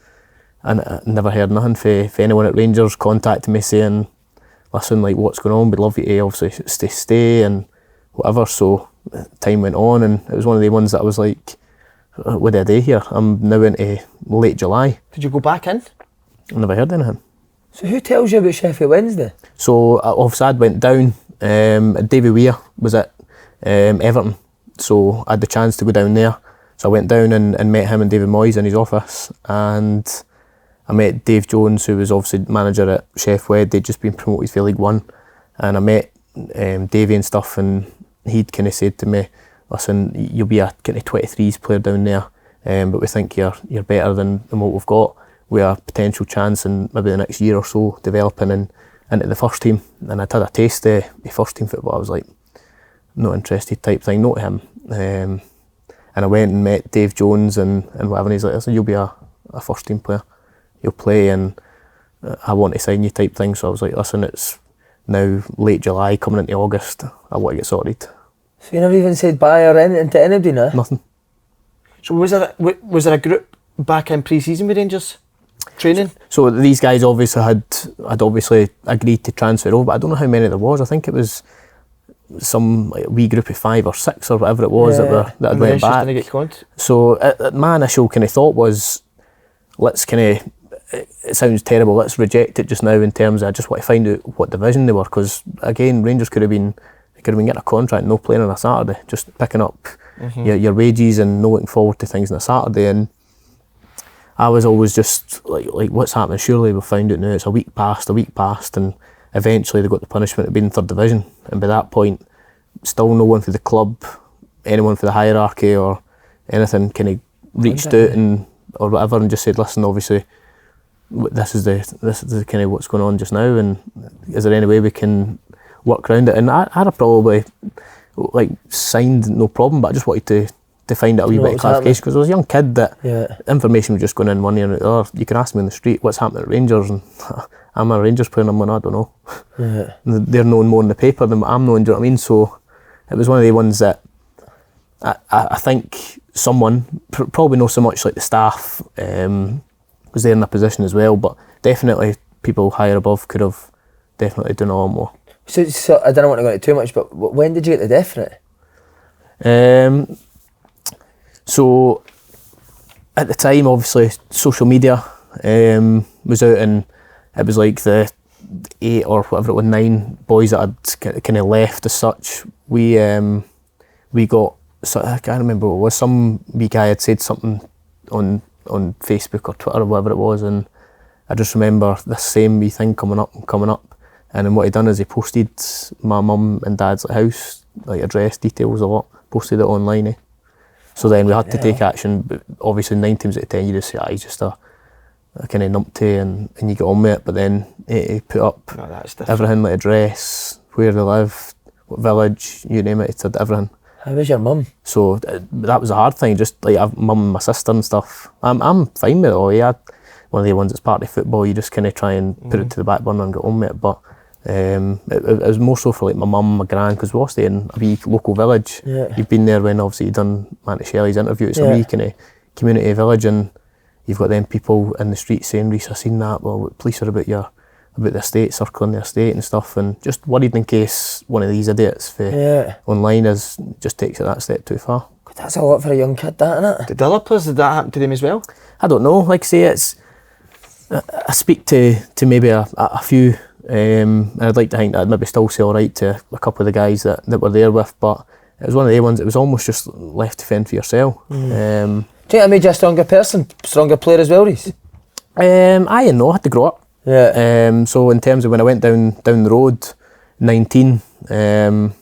I never heard nothing for anyone at Rangers contacting me saying, listen, like, what's going on? We'd love you to obviously stay and whatever. So time went on, and it was one of the ones that I was like, what did I do here? I'm now into late July. Did you go back in? I never heard anything. So who tells you about Sheffield Wednesday? So obviously I went down, Davy Weir was at Everton, so I had the chance to go down there. So I went down and met him and David Moyes in his office, and I met Dave Jones, who was obviously manager at Sheffield Wednesday. They'd just been promoted for League One, and I met Davy and stuff, and he'd kind of said to me, listen, you'll be a kind of 23s player down there, but we think you're better than what we've got. We have a potential chance in maybe the next year or so developing into the first team. And I'd had a taste of first team football. I was like, not interested type thing, not him. And I went and met Dave Jones and whatever, and he's like, listen, you'll be a first team player. You'll play and I want to sign you type thing. So I was like, listen, it's now late July coming into August. I want to get sorted. So you never even said bye or anything to anybody, no? Nothing. So was there a group back in pre-season with Rangers training? So these guys obviously had obviously agreed to transfer over, but I don't know how many there was. I think it was some wee group of 5 or 6 or whatever it was that had went back. So my initial kind of thought was, let's kind of, it sounds terrible, let's reject it just now in terms of I just want to find out what division they were, because again Rangers could have been getting a contract, no playing on a Saturday, just picking up your wages and not looking forward to things on a Saturday. And I was always just like what's happening? Surely we'll find out now. It's a week past, and eventually they got the punishment of being in third division. And by that point, still no one for the club, anyone for the hierarchy or anything kind of reached out and or whatever and just said, listen, obviously this is the kind of what's going on just now, and is there any way we can work around it? And I'd have probably signed no problem, but I just wanted to find out a wee bit of clarification, because I was a young kid that information was just going in one ear and the other. You can ask me on the street what's happening at Rangers, and I'm a Rangers player and I'm going, I don't know. They're knowing more in the paper than I'm knowing, do you know what I mean? So it was one of the ones that I think someone, probably not so much like the staff, was there in a position as well, but definitely people higher above could have definitely done a lot more. So I don't want to go into too much, but when did you get the definite? So at the time, obviously, social media was out, and it was like the 8 or whatever it was, 9 boys that had kind of left as such. We got, so I can't remember what it was, some wee guy had said something on Facebook or Twitter or whatever it was, and I just remember this same wee thing coming up, and then what he done is he posted my mum and dad's house, address details a lot, posted it online. So then we had to take action, but obviously 9 times out of 10 you just say, he's just a kind of numpty, and you get on with it. But then he put up everything, like address, where they live, what village, you name it, he said everything. How was your mum? So that was a hard thing, just like I've mum and my sister and stuff. I'm fine with it all. Yeah, one of the ones that's part of football, you just kind of try and put it to the back burner and get on with it. But it was more so for like my mum, my gran, because we all stay in a wee local village. You've been there when obviously you've done Manny Shelley's interview. It's a wee kind of community village, and you've got them people in the street saying, "RHYS, I've seen that. Well, police are about the estate, circling the estate and stuff," and just worried in case one of these idiots online just takes it that step too far. God, that's a lot for a young kid, that, isn't it? Did the other players, did that happen to them as well? I don't know. Like I say, I speak to maybe a few. And I'd like to think that I'd maybe still say alright to a couple of the guys that were there with, but it was one of the ones, it was almost just left to fend for yourself. Do you think that made you a stronger person, stronger player as well, RHYS? I had to grow up. So in terms of when I went down the road, 19, to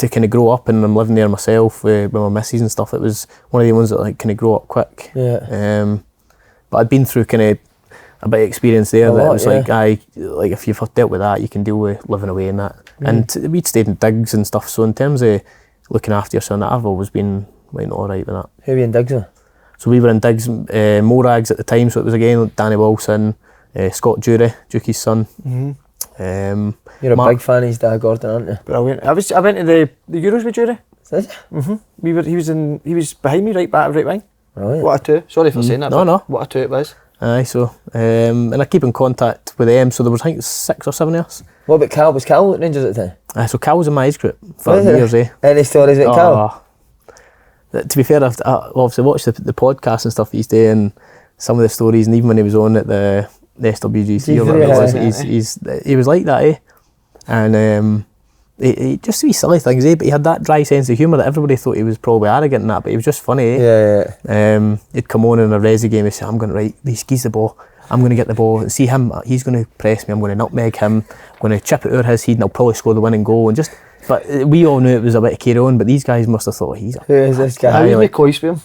kind of grow up, and I'm living there myself with my missus and stuff, it was one of the ones that kind of grow up quick. But I'd been through kind of a bit of experience there, that it was like if you've dealt with that, you can deal with living away and that. And we'd stayed in digs and stuff, so in terms of looking after yourself, I've always been alright with that. Who were you in digs with? So we were in digs, Morags at the time, so it was again Danny Wilson, Scott Dukey's son. You're a big fan of his dad, Gordon, aren't you? Brilliant. I went to the Euros with Jury. Did you? He was behind me, right wing. Right. What a two. Sorry for saying that. No. What a two it was. Aye, so and I keep in contact with them. So there was, I think, 6 or 7 years. What about Cal? Was Cal at Rangers at the time? So Cal was in my age group for years. Any stories about Cal? to be fair, I've obviously watched the podcast and stuff he's doing, and some of the stories, and even when he was on at the SWGC or whatever it was, he was like that, eh? And he just wee silly things, eh? But he had that dry sense of humour that everybody thought he was probably arrogant and that, but he was just funny, eh? Yeah. He'd come on in a resi game and say, I'm going to write, he skis the ball, I'm going to get the ball, and see him, he's going to press me, I'm going to nutmeg him, I'm going to chip it over his head and I'll probably score the winning goal, and just, but we all knew it was a bit of carry on, but these guys must have thought, who is this guy? How was McCoy with him?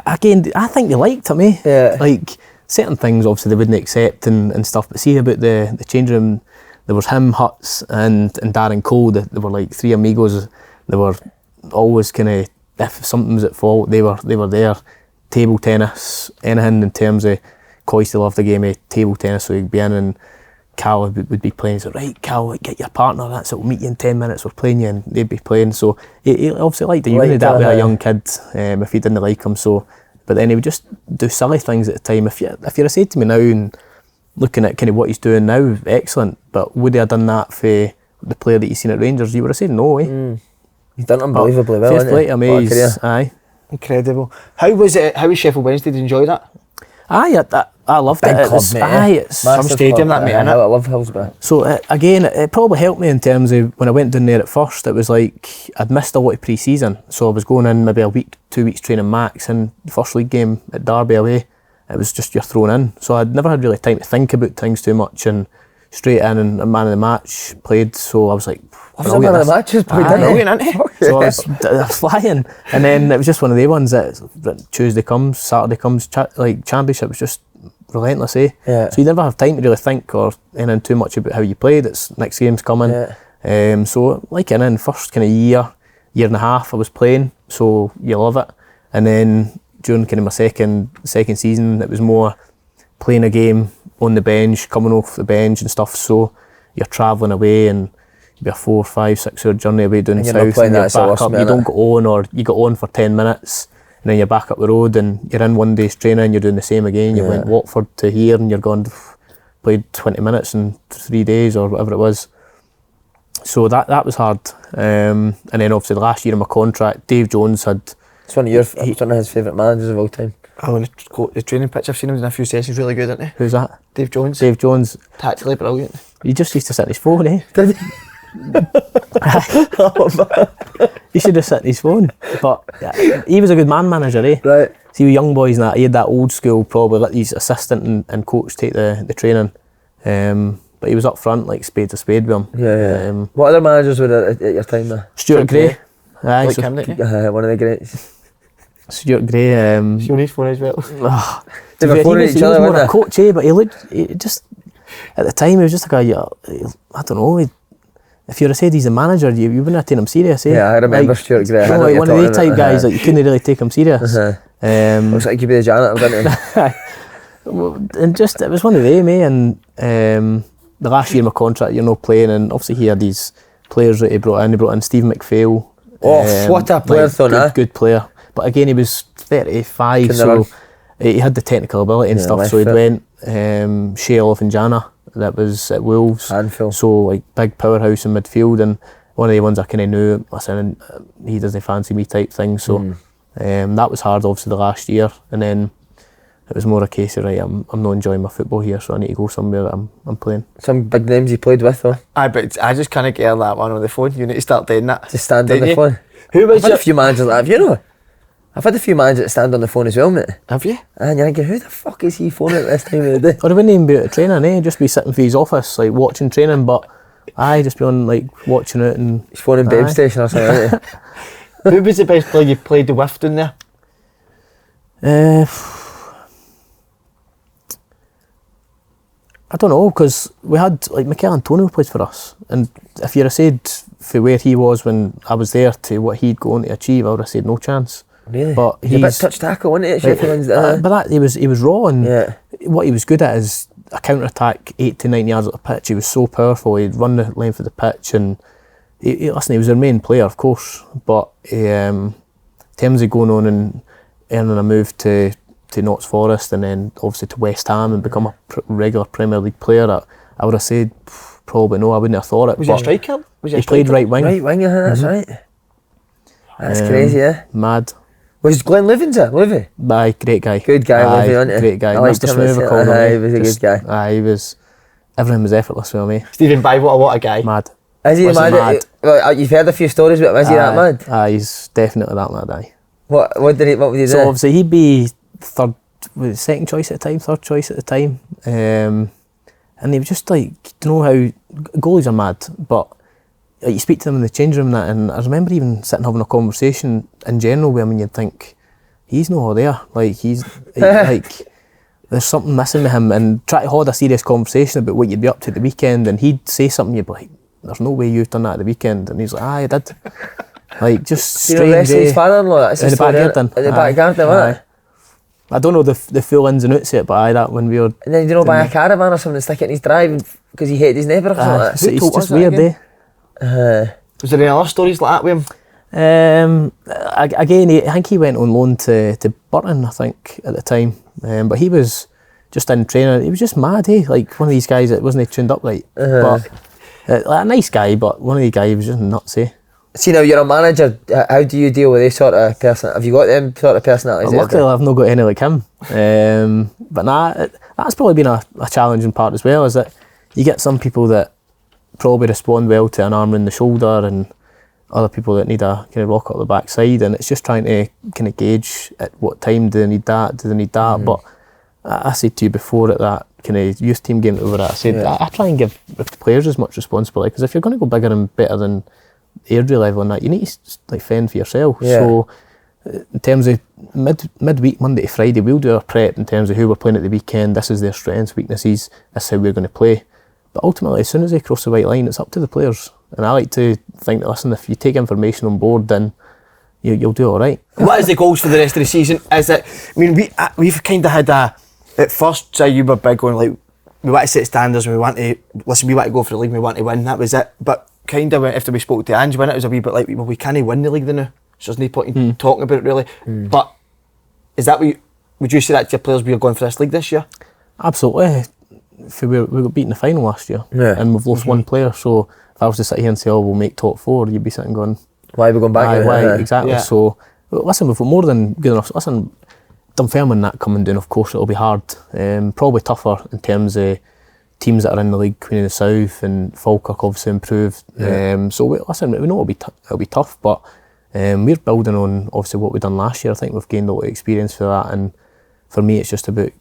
Again, I think they liked him, eh? Yeah. Like, certain things obviously they wouldn't accept and stuff, but see about the changing room, there was him, Hutz and Darren Cole, they were like three amigos. They were always kind of, if something was at fault, they were there. Table tennis, anything in terms of, Coy still loved the game of table tennis, so he'd be in and Cal would be playing. So, right, Cal, get your partner, that's it, we'll meet you in 10 minutes, we're playing you, and they'd be playing. So he obviously liked it. You wouldn't that with a young kid if he didn't like him. So, but then he would just do silly things at the time. If you'd have said to me now, and looking at kind of what he's doing now, excellent, but would he have done that for the player that you've seen at Rangers? You would have said no, eh? He's done unbelievably well, hasn't he? Amazing. Aye. Incredible. How was Sheffield Wednesday? Did you enjoy that? Aye, I loved Big it. club, mate, It's some stadium that, mate, innit? I love Hillsborough. So again, it probably helped me in terms of when I went down there at first. It was like I'd missed a lot of pre-season, so I was going in maybe a week, 2 weeks training max, and the first league game at Derby away, it was just you're thrown in. So I'd never had really time to think about things too much, and straight in and a man of the match played. So I was like, I was a man of the match, brilliant, isn't he? So I was flying, and then it was just one of the ones that Tuesday comes, Saturday comes, like championship was just relentless, eh? Yeah. So you never have time to really think or anything too much about how you played. It's next game's coming. Yeah. So like in first kind of year and a half I was playing, so you love it. And then during kind of my second season, it was more playing a game on the bench, coming off the bench and stuff. So you're travelling away and it'd be a 4, 5, 6 hour journey away down south, and you're back up. You don't go on, or you go on for 10 minutes. And then you're back up the road and you're in one day's training and you're doing the same again. You went Watford to here and you're gone, played 20 minutes in 3 days or whatever it was. So that was hard. And then obviously the last year of my contract, Dave Jones had... It's one of his favourite managers of all time. Oh, and the training pitch, I've seen him in a few sessions, really good, isn't he? Who's that? Dave Jones. Dave Jones. Tactically brilliant. He just used to sit on his phone, eh? Did he? He should have sit on his phone. But yeah, he was a good man manager, eh? Right. See, with young boys and that, he had that old school, probably let his assistant and coach take the training. But he was up front, like spade to spade with him. Yeah. What other managers were there at your time there? Stuart Gray. Aye, Like so, him, didn't you? One of the greats. Stuart Gray. He on his phone as well. They were phoning each other, he was more weren't a coach, eh? But he just, at the time, he was just like I don't know, if you'd have said he's a manager, you wouldn't have taken him serious, eh? Yeah, I remember Stuart Gray. You know, like one of the type guys, like you couldn't really take him serious. Looks like you'd be the janitor, didn't he? And just, it was one of them, eh? And the last year of my contract, you're not playing, and obviously he had these players that he brought in. Steve McPhail. Oh, what a player, like, good player. But again, he was 35, so he had the technical ability and stuff. So he went Shea Olifanjana, that was at Wolves. Handful. So like big powerhouse in midfield, and one of the ones I kind of knew, listen, he doesn't fancy me type thing. So that was hard, obviously, the last year. And then it was more a case of, right, I'm not enjoying my football here, so I need to go somewhere that I'm playing. Some big names you played with, though. Aye, but I just can't get that one on the phone. You need to start doing that. Just stand on the phone. Who was I've had a few managers like that, you know. I've had a few managers that stand on the phone as well, mate. Have you? And you're thinking, who the fuck is he phoning at this time of the day? Or he wouldn't even be out of training, eh? Just be sitting for his office, like watching training, but just be on, like, watching it and... He's phoning Babe Station or something, Who was the best player you played with down there? I don't know, because we had, like, Mikel Antonio played for us, and if you'd have said for where he was when I was there to what he'd go on to achieve, I would have said no chance. Really? But he's a bit touch tackle, wasn't he? But that he was raw, and what he was good at is a counter attack 8 to 9 yards up the pitch. He was so powerful. He'd run the length of the pitch, and he was our main player, of course. But in terms of going on and earning a move to Notts Forest and then obviously to West Ham and become a regular Premier League player, I would have said probably no. I wouldn't have thought it. Was he a striker? He played right wing. Right wing, that's right. That's crazy, yeah. Mad. Was Glen living there? Livy? Aye, great guy. Good guy, Aye, Livy, wasn't he? great guy. I liked Mr. him, Smooth, I called him. he was a good guy. Aye, he was. Everything was effortless with me. Stephen Bible, what a guy. Mad. Is he Was he mad? mad? Well, you've heard a few stories about him. Is he that mad? Aye, he's definitely that mad, aye. What would he do? So obviously he'd be second choice at the time, third choice at the time. And he was just like, you know how goalies are mad, but you speak to them in the change room and I remember even sitting having a conversation in general with him and you'd think, he's not there. Like like there's something missing with him, and try to hold a serious conversation about what you'd be up to at the weekend and he'd say something you'd be like, there's no way you've done that at the weekend, and he's like, I did. Like just strange. Wesley's father-in-law, that's in the back garden. In the back garden, wasn't it? I don't know the full ins and outs of it, but aye, that when we were. And then buy a caravan or something and stick it in his drive because he hated his neighbour or something like that. It's just weird, Was there any other stories like that with him? Again, I think he went on loan to Burton, I think, at the time. But he was just in training. He was just mad, like one of these guys that wasn't tuned up right. But like a nice guy, but one of the guys was just nuts, See, now you're a manager, how do you deal with this sort of person? Have you got them sort of personalities? Luckily I've not got any like him. But that's probably been a challenging part as well, is that you get some people that probably respond well to an arm around the shoulder and other people that need a kind of rock up the backside, and it's just trying to kind of gauge at what time do they need that, But I said to you before at that kind of youth team game that we were at, I said I try and give the players as much responsibility, because if you're going to go bigger and better than Airdrie level and that, you need to like fend for yourself. So in terms of midweek, Monday to Friday, we'll do our prep in terms of who we're playing at the weekend. This is their strengths, weaknesses, this is how we're going to play. But ultimately, as soon as they cross the white line, it's up to the players. And I like to think that, listen, if you take information on board, then you'll do all right. What is the goals for the rest of the season? Is it? I mean, we've kind of had at first, say you were big on like, we want to set standards and we want to go for the league, we want to win, that was it. But kind of after we spoke to Ange, when it was a wee bit like, well, we can't win the league now, so there's no point in talking about it really. But is that what would you say that to your players, we are going for this league this year? Absolutely. We got beaten in the final last year, and we've lost one player, so if I was to sit here and say, oh, we'll make top four, you'd be sitting going, why are we going back? Why exactly? So listen, we've got more than good enough. Listen, Dunfermline that coming down, of course it'll be hard, probably tougher in terms of teams that are in the league, Queen of the South and Falkirk obviously improved. So we know it'll be tough, but we're building on obviously what we've done last year. I think we've gained a lot of experience for that, and for me it's just about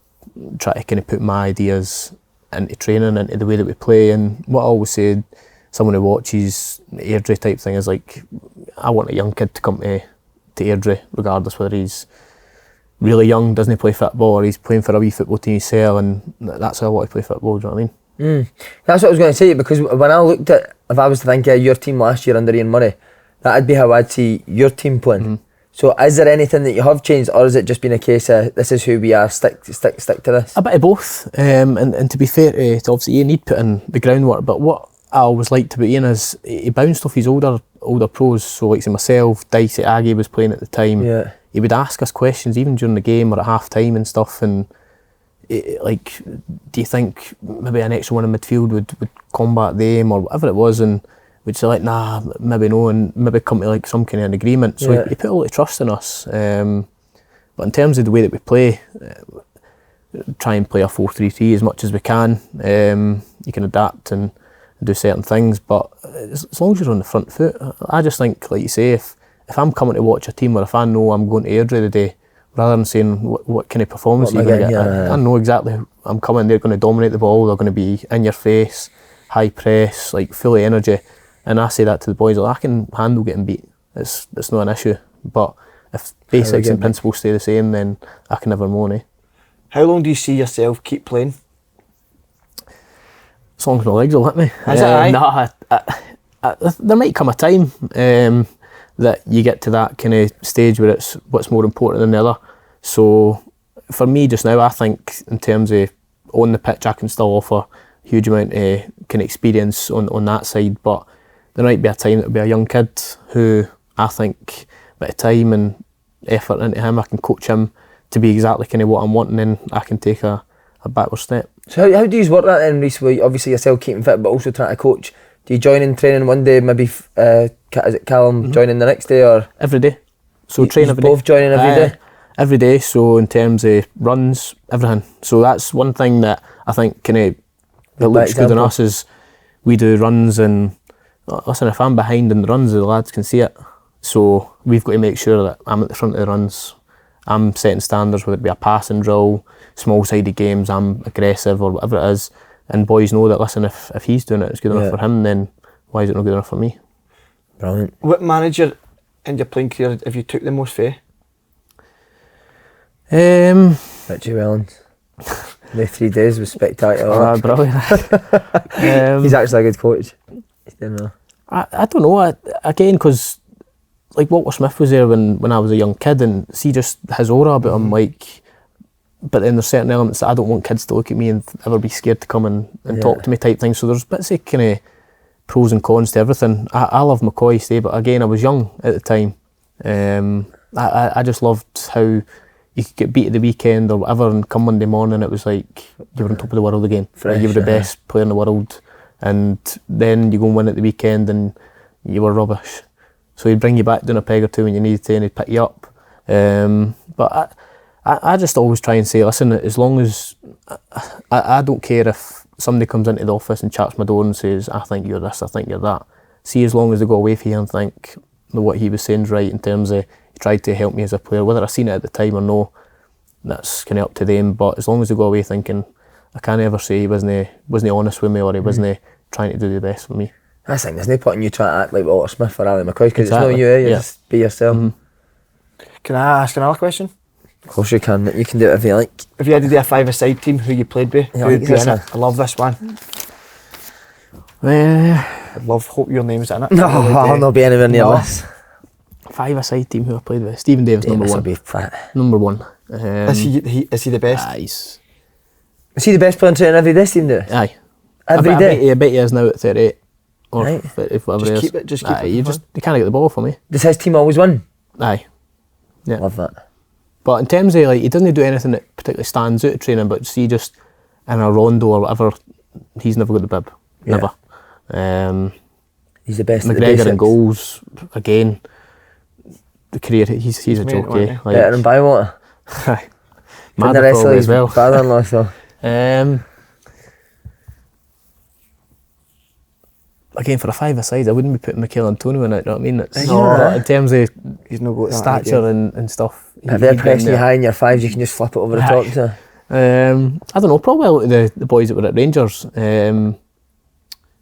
trying to kind of put my ideas into training, into the way that we play. And what I always say, someone who watches the Airdrie type thing, is like, I want a young kid to come to Airdrie, regardless whether he's really young, doesn't play football, or he's playing for a wee football team himself, and that's how I want to play football, do you know what I mean? That's what I was going to say, because when I looked at, if I was to think of your team last year under Ian Murray, that'd be how I'd see your team playing. So is there anything that you have changed, or has it just been a case of this is who we are, stick to this? A bit of both, and to be fair to obviously Ian, he'd put in the groundwork, but what I always liked about Ian is he bounced off his older pros, so like say myself, Dicey, Aggie was playing at the time. He would ask us questions even during the game or at half time and stuff, and like, do you think maybe an extra one in midfield would combat them or whatever it was, and we'd say like, nah, maybe no, and maybe come to like some kind of an agreement. So he put a lot of trust in us, but in terms of the way that we play, try and play a 4-3-3 as much as we can. You can adapt and do certain things, but as long as you're on the front foot, I just think, like you say, if I'm coming to watch a team, or if I know I'm going to Airdrie today, rather than saying what kind of performance you're going to get, I know exactly I'm coming, they're going to dominate the ball, they're going to be in your face, high press, like full of energy, and I say that to the boys, like, I can handle getting beat, it's not an issue, but if basics and principles stay the same, then I can never moan. How long do you see yourself keep playing? As long as my legs will hit me. Is it there might come a time that you get to that kind of stage where it's what's more important than the other. So for me just now, I think in terms of on the pitch, I can still offer a huge amount of kind of experience on that side, but there might be a time that will be a young kid who I think a bit of time and effort into him, I can coach him to be exactly kind of what I'm wanting, and I can take a backward step. So how do you work that then, Rhys? Obviously yourself keeping fit, but also trying to coach. Do you join in training one day, maybe is it Callum joining the next day, or every day? So train every day. Both joining every day? Every day, so in terms of runs, everything. So that's one thing that I think it looks good on us is we do runs, and listen, if I'm behind in the runs, the lads can see it. So we've got to make sure that I'm at the front of the runs. I'm setting standards, whether it be a passing drill, small-sided games, I'm aggressive or whatever it is. And boys know that, listen, if he's doing it, it's good enough for him, then why is it not good enough for me? Brilliant. What manager in your playing career have you took the most fair? Richie Wellens. The 3 days was spectacular. Brilliant. He's actually a good coach. He's doing well. I don't know, again, because like Walter Smith was there when I was a young kid, and see just his aura about him, like, but then there's certain elements that I don't want kids to look at me and ever be scared to come and talk to me type thing. So there's bits of kind of pros and cons to everything. I love McCoy stay, but again, I was young at the time. I just loved how you could get beat at the weekend or whatever, and come Monday morning it was like you were on top of the world again. Fresh, you were the best player in the world, and then you go and win at the weekend and you were rubbish. So he'd bring you back down a peg or two when you needed to, and he'd pick you up. But I just always try and say, listen, as long as I don't care if somebody comes into the office and chats my door and says, I think you're this, I think you're that. See, as long as they go away from here and think what he was saying is right in terms of he tried to help me as a player, whether I seen it at the time or no, that's kind of up to them. But as long as they go away thinking, I can't ever say he wasn't honest with me, or he wasn't trying to do the best for me. I think there's no point in you trying to act like Walter Smith or Ali McCoy, because it's not you, you just be yourself. Can I ask another question? Of course you can do whatever you like. If you had to do a five-a-side team, who you played with, who would be in it? I love this one. Hope your name's in it. No, I'll not be anywhere near this. Five-a-side team who I played with. Stephen Davis, number one. Number one. Is he the best? Is he the best player in training every day, Stephen Davis? Aye. Every day? I bet he is now at 38. Or right. If whatever just it is. Just keep it. You can't get the ball for me. Does his team always win? Aye. Yeah. Love that. But in terms of, like, he doesn't do anything that particularly stands out at training, but see, just in a rondo or whatever, he's never got the bib. Yeah. Never. He's the best. McGregor in goals, again, the career, he's a joke, eh? Like, better than Bywater. Aye. Mad the rest of his well. father-in-law, so. Again, for a five-a-side, I wouldn't be putting Michael Antonio in it, you know what I mean? But in terms of he's no got stature and stuff. If they're pressing you high in your fives, you can just flip it over the top. So. I don't know, probably a lot of the boys that were at Rangers.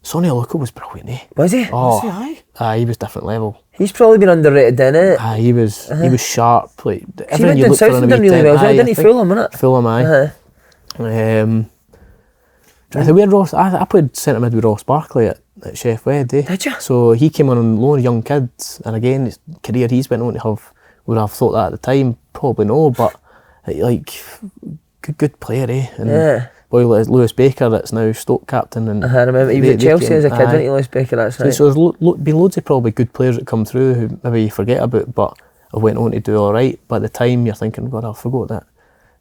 Sonny Aluko was brilliant, eh? Was he? Oh, was he? He was different level. He's probably been underrated then, eh? He was sharp. Like, he went down south and done really well, didn't he? Fulham, innit? Fulham, aye. We had Ross. I played centre mid with Ross Barkley at Chef Wed, eh? Did you? So he came on loan of young kids, and again, his career he's went on to have, would I have thought that at the time? Probably no, but like, good player, eh? And boy, Lewis Baker, that's now Stoke captain. And I remember he was at Chelsea as a kid, wasn't he, Lewis Baker? That's right. So there's been loads of probably good players that come through who maybe you forget about, but I went on to do all right. But at the time, you're thinking, God, I forgot that.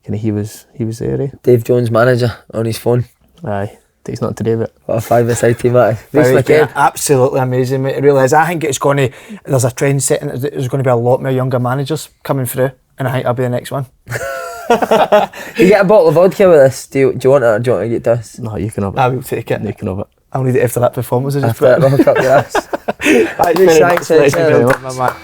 He was there, eh? Dave Jones, manager, on his phone. Aye. He's not today, but what a five-a-side team that is. RHYS McCABE. Absolutely amazing, mate. It really is. I think it's going to, there's a trend setting, there's going to be a lot more younger managers coming through, and I think I'll be the next one. You get a bottle of vodka with this. Do you want it, or do you want to get this? no, you can have it. I will take it. You can have it. I'll need it after that performance. After that, rock up your ass. Thanks very much, ladies and gentlemen, my man.